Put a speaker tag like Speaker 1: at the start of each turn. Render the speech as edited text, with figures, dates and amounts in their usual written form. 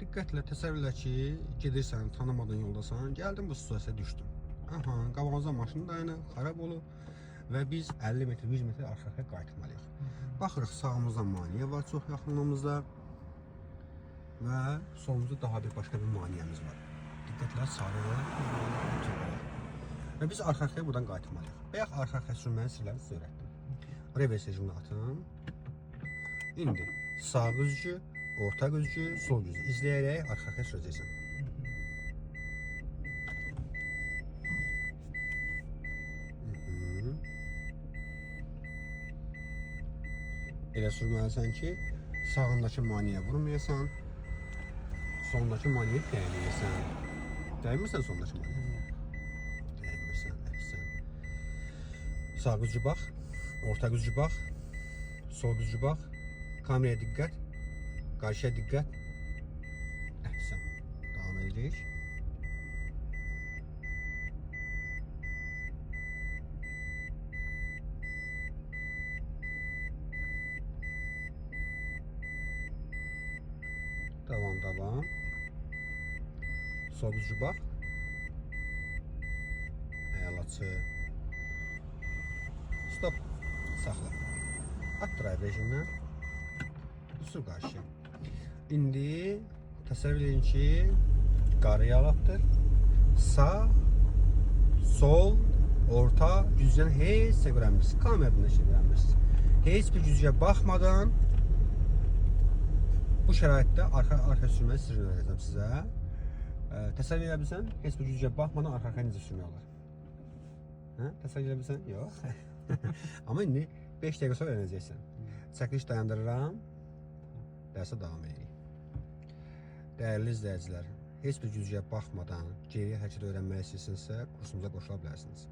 Speaker 1: diqqətlə təsəvvür elə ki, gedirsən, tanımadığın yoldasan, gəldin bu situasiyaya düşdün. Aha, qabağımızda maşın dayanır, xarab olub və biz 50 metr, 100 metr arxaya qayıtmalıyıq. Baxırıq, sağımızda maneə var çox yaxınlığımızda və solumuzda daha bir başqa bir maneəmiz var. Diqqətlə sarı və biz arxaya buradan qayıtmalıyıq. Bayaq arxaya sürmənin sirlərini sizə öyrətdim. Revers rejimini atın. İndi sağ güzgü, orta güzgü, sol güzgü izləyərək arxaya sürəcəksən. Elə sürməlisən ki, sağındakı maneəyə vurmayasan, sondakı maneəyə dəyməyəsən. Dəymirsən sondakı maneəyə? Dəymirsən, əksən. Sağ güzgü bax, orta güzgü bax, sol güzgü bax, kameraya diqqət, qarşıya diqqət. Əksən. Davam edirik. Davam. Sol güzgü bax. Əyalatçı. Stop. Saxla. At drive rejiminə. Sür qarşıya. İndi təsəvvür edin ki, qarı yalatdır. Sağ, sol, orta güzgəni heç nə görənmirsiniz. Kameradan da şey görənmirsiniz. Heç bir güzgüyə baxmadan bu şəraitdə arxa sürməyi sirrini öyrədəcəm sizə. Təsəvvür edə bilsən, heç bir güzgüyə baxmadan arxa necə sürmək olar? Təsəvvür edə bilsən? Yox. Amma indi 5 dəqiqə sonra öyrənəcəksən. Çəkiliş dayandırıram. Dərsə davam edirik. Dəyərli izləyicilər, heç bir güzgüyə baxmadan geriyə hərəkət öyrənmək istəyirsinizsə, kursumuza qoşula bilərsiniz.